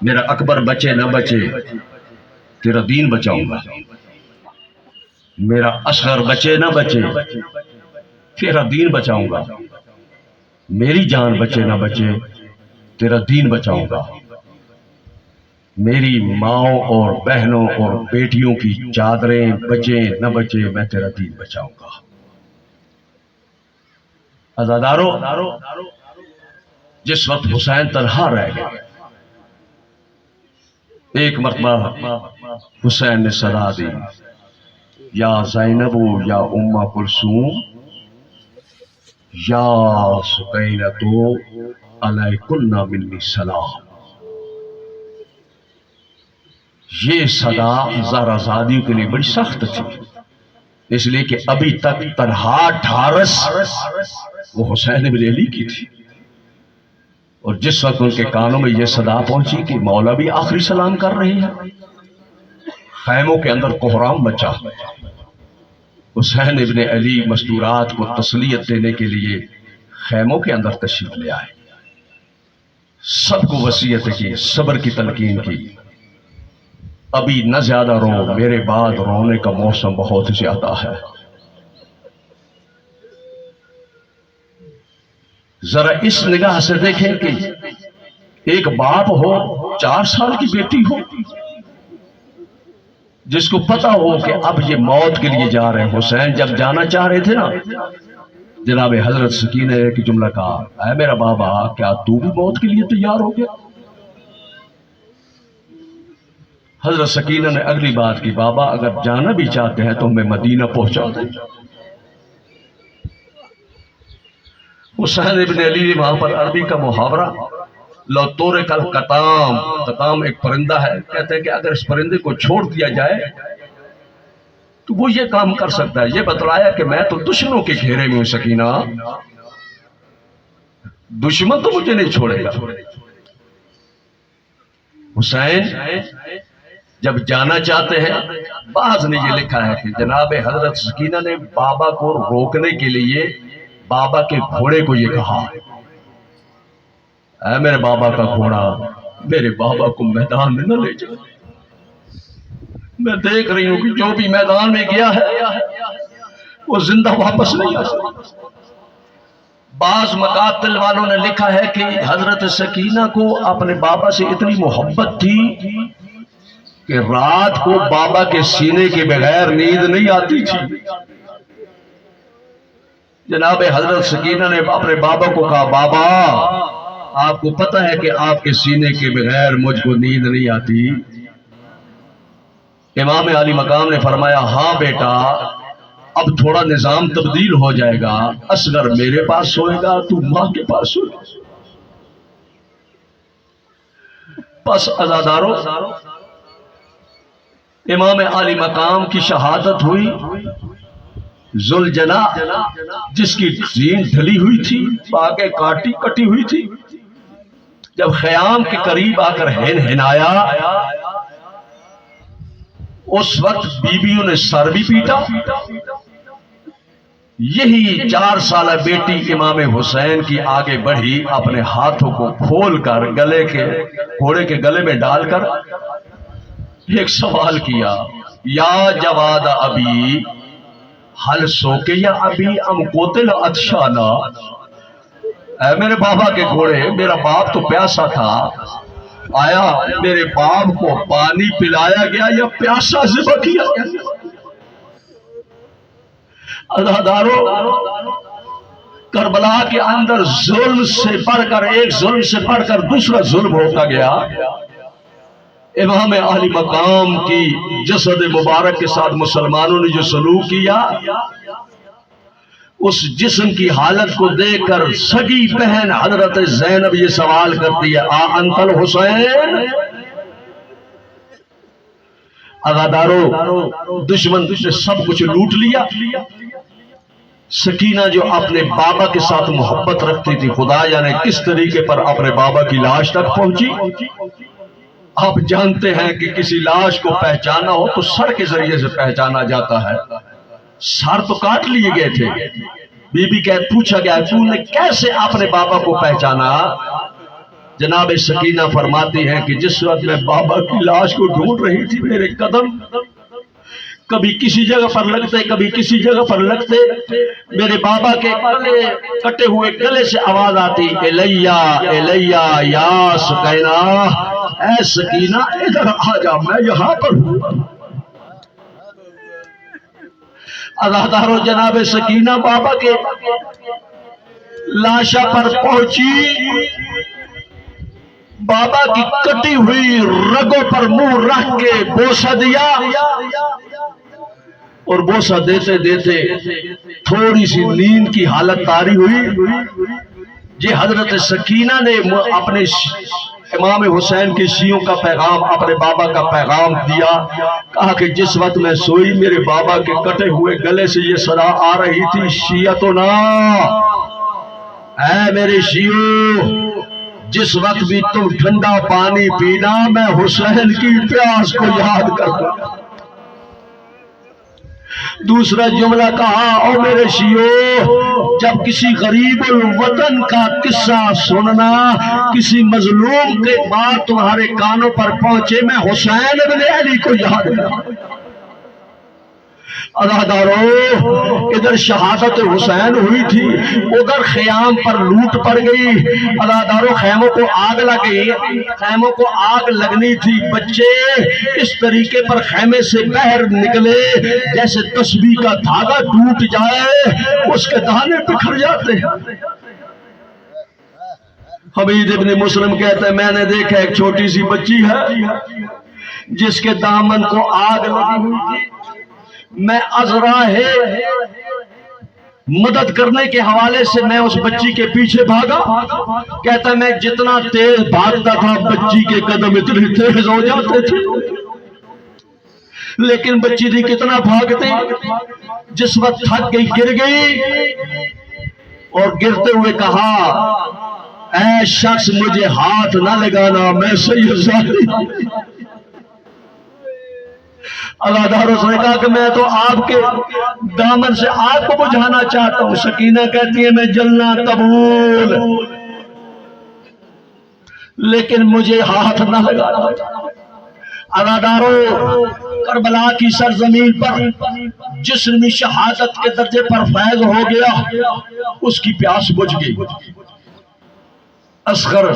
میرا اکبر بچے نہ بچے تیرا دین بچاؤں گا، میرا اصغر بچے نہ بچے تیرا دین بچاؤں گا، میری جان بچے نہ بچے تیرا دین بچاؤں گا، میری ماؤں اور بہنوں اور بیٹیوں کی چادریں بچے نہ بچے میں تیرا دین بچاؤں گا۔ عزادارو، جس وقت حسین تنہا رہ گئے، ایک مرتبہ حسین نے صدا دی، یا زینب یا ام کلثوم یا سکینۃ علیکن منی سلام۔ یہ صدا زہرا زادیوں کے لیے بڑی سخت تھی، اس لیے کہ ابھی تک تنہا ڈھارس وہ حسین بن علی کی تھی، اور جس وقت ان کے کانوں میں یہ صدا پہنچی کہ مولا بھی آخری سلام کر رہی ہے، خیموں کے اندر کوہرام مچا۔ حسین ابن علی مستورات کو تسلیت دینے کے لیے خیموں کے اندر تشریف لے آئے، سب کو وصیت کی، صبر کی تلقین کی، ابھی نہ زیادہ رو، میرے بعد رونے کا موسم بہت زیادہ ہے۔ ذرا اس نگاہ سے دیکھیں کہ ایک باپ ہو، 4 سال کی بیٹی ہو، جس کو پتا ہو کہ اب یہ موت کے لیے جا رہے ہیں۔ حسین جب جانا چاہ رہے تھے نا، جناب حضرت سکینہ نے ایک جملہ کہا، اے میرا بابا کیا تو بھی موت کے لیے تیار ہو گیا؟ حضرت سکینہ نے اگلی بات کی، بابا اگر جانا بھی چاہتے ہیں تو ہمیں مدینہ پہنچا دیں۔ حسین ابن علی نے وہاں پر عربی کا محاورہ، لو تورک القطام، قطام ایک پرندہ ہے، کہتے ہیں کہ اگر اس پرندے کو چھوڑ دیا جائے تو وہ یہ کام کر سکتا ہے۔ یہ بتلایا کہ میں تو دشمنوں کے گھیرے میں ہوں سکینہ، دشمن تو مجھے نہیں چھوڑے گا۔ حسین جب جانا چاہتے ہیں، بعض نے یہ لکھا ہے کہ جناب حضرت سکینہ نے بابا کو روکنے کے لیے بابا کے گھوڑے کو یہ کہا، اے میرے بابا کا گھوڑا، میرے بابا کو میدان میں نہ لے جا، میں دیکھ رہی ہوں کہ جو بھی میدان میں گیا ہے وہ زندہ واپس نہیں آ سکتا۔ بعض مقاتل والوں نے لکھا ہے کہ حضرت سکینہ کو اپنے بابا سے اتنی محبت تھی کہ رات کو بابا کے سینے کے بغیر نیند نہیں آتی تھی۔ جناب حضرت سکینہ نے اپنے بابا کو کہا، بابا آپ کو پتہ ہے کہ آپ کے سینے کے بغیر مجھ کو نیند نہیں آتی؟ امام علی مقام نے فرمایا، ہاں بیٹا اب تھوڑا نظام تبدیل ہو جائے گا، اصغر میرے پاس سوئے گا، تو ماں کے پاس سوئے گا۔ پس عزادارو، امام علی مقام کی شہادت ہوئی۔ ذوالجنا جس کی زین ڈھلی ہوئی تھی، باقی کٹی ہوئی تھی، جب خیام کے قریب آ کر ہنایا، اس وقت بیویوں نے سر بھی پیٹا۔ یہی 4 سالہ بیٹی امام حسین کی آگے بڑھی، اپنے ہاتھوں کو کھول کر گھوڑے کے گلے میں ڈال کر ایک سوال کیا، یا جواد ابی حل سوکے یا ابھی ام قتل اتشانا، اے میرے بابا کے گھوڑے، میرا باپ تو پیاسا تھا، آیا میرے باپ کو پانی پلایا گیا یا پیاسا ذبح کیا گیا؟ عزادارو، کربلا کے اندر ظلم سے بڑھ کر ایک ظلم سے بڑھ کر دوسرا ظلم ہوتا گیا۔ امام علی مقام کی جسد مبارک کے ساتھ مسلمانوں نے جو سلوک کیا، اس جسم کی حالت کو دیکھ کر سگی بہن حضرت زینب یہ سوال کرتی ہے، آ انت الحسین؟ عزادارو، دشمن نے سب کچھ لوٹ لیا۔ سکینہ جو اپنے بابا کے ساتھ محبت رکھتی تھی، خدا جانے کس طریقے پر اپنے بابا کی لاش تک پہنچی۔ آپ جانتے ہیں کہ کسی لاش کو پہچانا ہو تو سر کے ذریعے سے پہچانا جاتا ہے، سر تو کاٹ لیے گئے تھے۔ بی بی پوچھا گیا، تو نے کیسے اپنے بابا کو پہچانا؟ جناب سکینہ فرماتی ہیں کہ جس وقت میں بابا کی لاش کو ڈھونڈ رہی تھی، میرے قدم کبھی کسی جگہ پر لگتے کبھی کسی جگہ پر لگتے، میرے بابا کے گلے کٹے ہوئے گلے سے آواز آتی، الیہ الیہ یا سکینہ، اے سکینہ ادھر آ جا، میں یہاں پر ہوں۔ عزادارو جناب سکینہ بابا کے لاشا پر پہنچی، بابا کی کٹی ہوئی رگوں پر منہ رکھ کے بوسہ دیا، اور بوسہ دیتے دیتے تھوڑی سی نیند کی حالت طاری ہوئی۔ یہ حضرت سکینہ نے اپنے امام حسین کے شیعوں کا پیغام، اپنے بابا کا پیغام دیا، کہا کہ جس وقت میں سوئی میرے بابا کے کٹے ہوئے گلے سے یہ صدا آ رہی تھی، شیعتنا، اے میرے شیعوں، جس وقت بھی تم ٹھنڈا پانی پینا، میں حسین کی پیاس کو یاد کرتا۔ دوسرا جملہ کہا، او میرے شیعوں، جب کسی غریب الوطن کا قصہ سننا، کسی مظلوم کے بات تمہارے کانوں پر پہنچے، میں حسین ابن علی کو یاد کرتا۔ عزادارو ادھر شہادت حسین ہوئی تھی، ادھر خیام پر لوٹ پڑ گئی۔ عزادارو خیموں کو آگ لگ گئی، خیموں کو آگ لگنی تھی، بچے اس طریقے پر خیمے سے باہر نکلے جیسے تسبیح کا دھاگا ٹوٹ جائے، اس کے دانے بکھر جاتے ہیں۔ حمید ابن مسلم کہتے ہیں، میں نے دیکھا ایک چھوٹی سی بچی ہے جس کے دامن کو آگ لگی ہوئی تھی، میں ازراہ مدد کرنے کے حوالے سے میں اس بچی کے پیچھے بھاگا، کہتا ہے میں جتنا تیز بھاگتا تھا بچی کے قدم اتنے تیز ہو جاتے تھے، لیکن بچی تھی کتنا بھاگتے، جس وقت تھک گئی گر گئی، اور گرتے ہوئے کہا، اے شخص مجھے ہاتھ نہ لگانا، میں سید زادی۔ اللہ داروں نے کہا کہ میں تو آپ کے دامن سے آگ کو بجھانا چاہتا ہوں۔ سکینہ کہتی ہے میں جلنا قبول، لیکن مجھے ہاتھ نہ لگانا۔ اللہ داروں کربلا کی سرزمین پر جسم شہادت کے درجے پر فیض ہو گیا، اس کی پیاس بجھ گئی۔ اصغر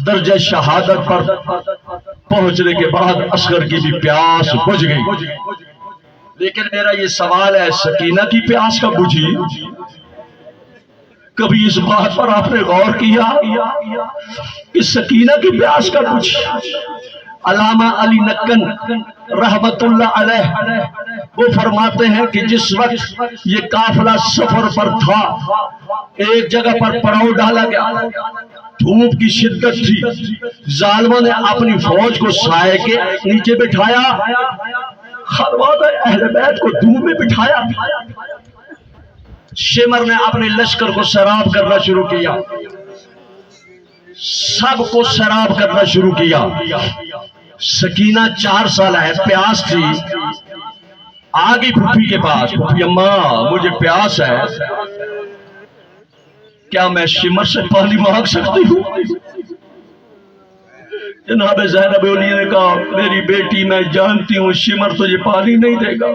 درجہ شہادت پر پہنچنے کے بعد اصغر کی بھی پیاس بجھ گئی، لیکن میرا یہ سوال ہے، سکینہ کی پیاس کب بجھی؟ کبھی اس بات پر آپ نے غور کیا کہ سکینہ کی پیاس کب بجھی؟ علامہ علی نکن رحمت اللہ علیہ وہ فرماتے ہیں کہ جس وقت یہ قافلہ سفر پر تھا، ایک جگہ پر پڑاؤ ڈالا گیا، دھوپ کی شدت تھی، ظالموں نے اپنی فوج کو سائے کے نیچے بٹھایا، خانوادہ اہل بیت کو دھوپ میں بٹھایا۔ شمر نے اپنے لشکر کو سیراب کرنا شروع کیا، سب کو سیراب کرنا شروع کیا۔ سکینہ 4 سال ہے، پیاس تھی، آگے پھوپھی کے پاس، پھوپھی اماں مجھے پیاس ہے، کیا میں شمر سے پانی مانگ سکتی ہوں؟ جناب زینب علیہ نے کہا میری بیٹی میں جانتی ہوں شمر تجھے پانی نہیں دے گا۔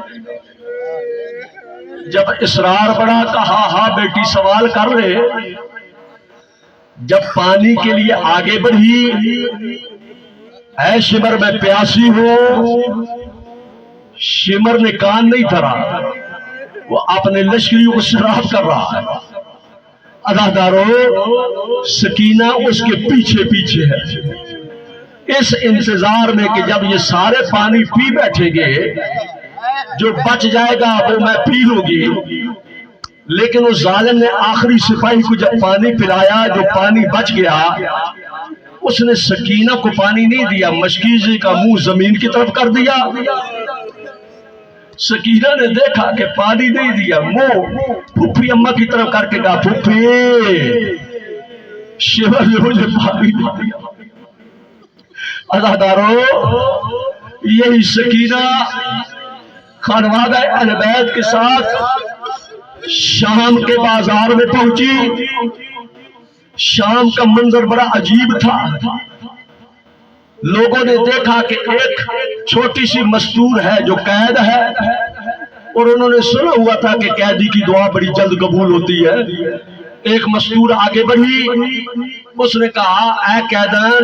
جب اصرار بڑھا کہا ہاں بیٹی سوال کر رہے، جب پانی کے لیے آگے بڑھی، اے شمر میں پیاسی ہوں، شمر نے کان نہیں دھرا، وہ اپنے لشکریوں کو سیراب کر رہا ہے۔ عزادارو سکینہ اس کے پیچھے پیچھے ہے، اس انتظار میں کہ جب یہ سارے پانی پی بیٹھیں گے، جو بچ جائے گا وہ میں پی لوں گی، لیکن اس ظالم نے آخری سپاہی کو جب پانی پلایا، جو پانی بچ گیا، اس نے سکینہ کو پانی نہیں دیا، مشکیزے کا منہ زمین کی طرف کر دیا۔ سکینہ نے دیکھا کہ پانی نہیں دیا، منہ پھوپھی اماں کی طرف کر کے کہا پھوپھی شمر نے مجھے پانی نہیں دیا۔ عزادارو یہی سکینہ خانوادہ اہل بیت کے ساتھ شام کے بازار میں پہنچی، شام کا منظر بڑا عجیب تھا. لوگوں نے دیکھا کہ ایک چھوٹی سی مستور ہے جو قید ہے، اور انہوں نے سنا ہوا تھا کہ قیدی کی دعا بڑی جلد قبول ہوتی ہے. ایک مستور آگے بڑھی، اس نے کہا اے قیدان،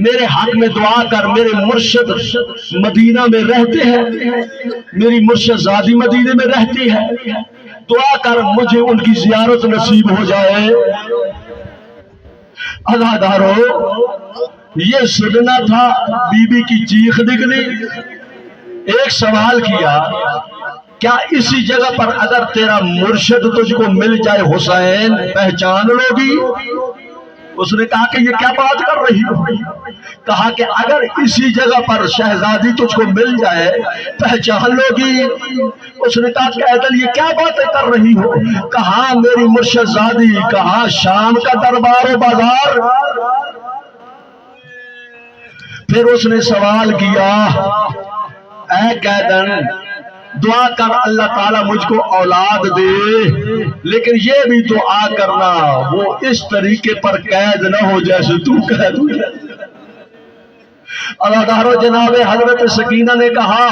میرے حق میں دعا کر، میرے مرشد مدینہ میں رہتے ہیں، میری مرشد زادی مدینہ میں رہتی ہے، دعا کر مجھے ان کی زیارت نصیب ہو جائے. عزادارو، یہ سننا تھا، بی بی کی چیخ نکلی. ایک سوال کیا، کیا اسی جگہ پر اگر تیرا مرشد تجھ کو مل جائے حسین پہچان لو گی؟ اس نے کہا کہ یہ کیا بات کر رہی ہو؟ کہا کہ اگر اسی جگہ پر شہزادی تجھ کو مل جائے پہچان لو گی؟ اس نے کہا کہ ایدل یہ کیا باتیں کر رہی ہو؟ کہا میری مرشد زادی، کہا شام کا دربار و بازار. پھر اس نے سوال کیا، اے قیدن، دعا کر اللہ تعالیٰ مجھ کو اولاد دے، لیکن یہ بھی دعا کرنا وہ اس طریقے پر قید نہ ہو جیسے تو قید ہوئی. عزادارو، جناب حضرت سکینہ نے کہا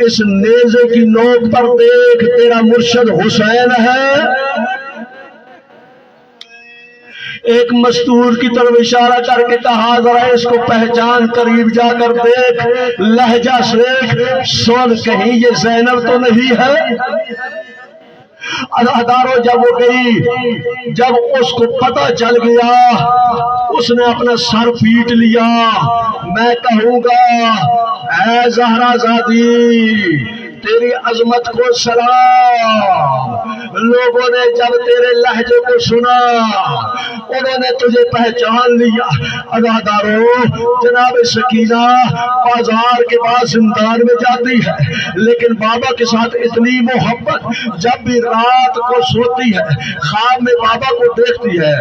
اس نیزے کی نوک پر دیکھ، تیرا مرشد حسین ہے. ایک مستور کی طرف اشارہ کر کے کہا ذرا اس کو پہچان، قریب جا کر دیکھ، لہجہ دیکھ، سن کہیں یہ زینب تو نہیں ہے. عزادارو، جب وہ گئی، جب اس کو پتہ چل گیا، اس نے اپنا سر پیٹ لیا. میں کہوں گا اے زہرا زادی، تیری عظمت کو سلام. لوگوں نے جب تیرے لہجے کو سنا، انہوں نے تجھے پہچان لیا. عزادارو، جناب سکینہ بازار کے بعد زندان میں جاتی ہے، لیکن بابا کے ساتھ اتنی محبت، جب بھی رات کو سوتی ہے خواب میں بابا کو دیکھتی ہے،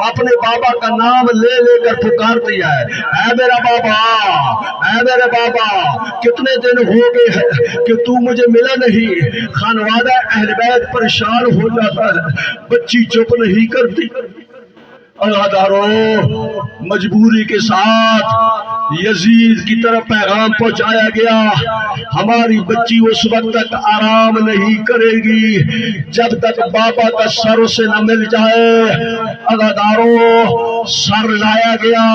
اپنے بابا کا نام لے لے کر پکارتی ہے، اے میرا بابا، اے میرے بابا، کتنے دن ہو گئے ہیں کہ تو مجھے ملا نہیں. خانوادہ اہل بیت پریشان ہو جاتا ہے، بچی چپ نہیں کرتی. عزادارو، مجبوری کے ساتھ یزید کی طرف پیغام پہنچایا گیا، ہماری بچی اس وقت تک آرام نہیں کرے گی جب تک بابا کا سر اسے نہ مل جائے. عزادارو، سر لایا گیا،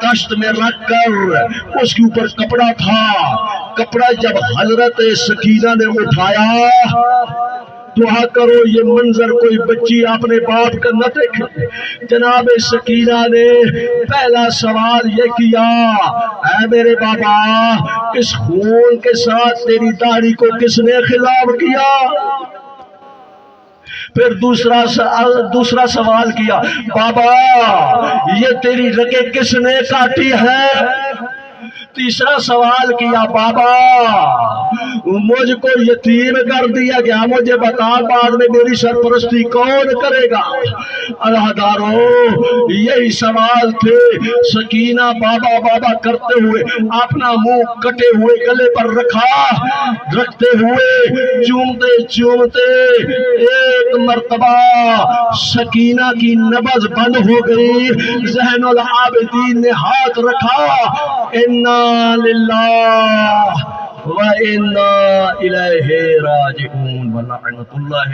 تشت میں رکھ کر اس کے اوپر کپڑا تھا. کپڑا جب حضرت سکینہ نے اٹھایا، دعا کرو یہ منظر کوئی بچی اپنے باپ کا نہ دیکھے. جناب سکینہ نے پہلا سوال یہ کیا، اے میرے بابا، اس خون کے ساتھ تیری داڑھی کو کس نے خضاب کیا؟ پھر دوسرا سوال کیا، بابا یہ تیری رگیں کس نے کاٹی ہے؟ تیسرا سوال کیا، بابا مجھ کو یتیم کر دیا گیا، مجھے بتا بعد میں میری سرپرستی کون کرے گا؟ عزادارو، یہی سوال تھے. سکینہ بابا بابا کرتے ہوئے اپنا منہ کٹے ہوئے گلے پر رکھتے ہوئے چومتے چومتے ایک مرتبہ سکینہ کی نبض بند ہو گئی. ذہن العابدین نے ہاتھ رکھا، انا للہ وَإِنَّا إِلَيْهِ رَاجِعُونَ وَلَعْنَةُ اللَّهِ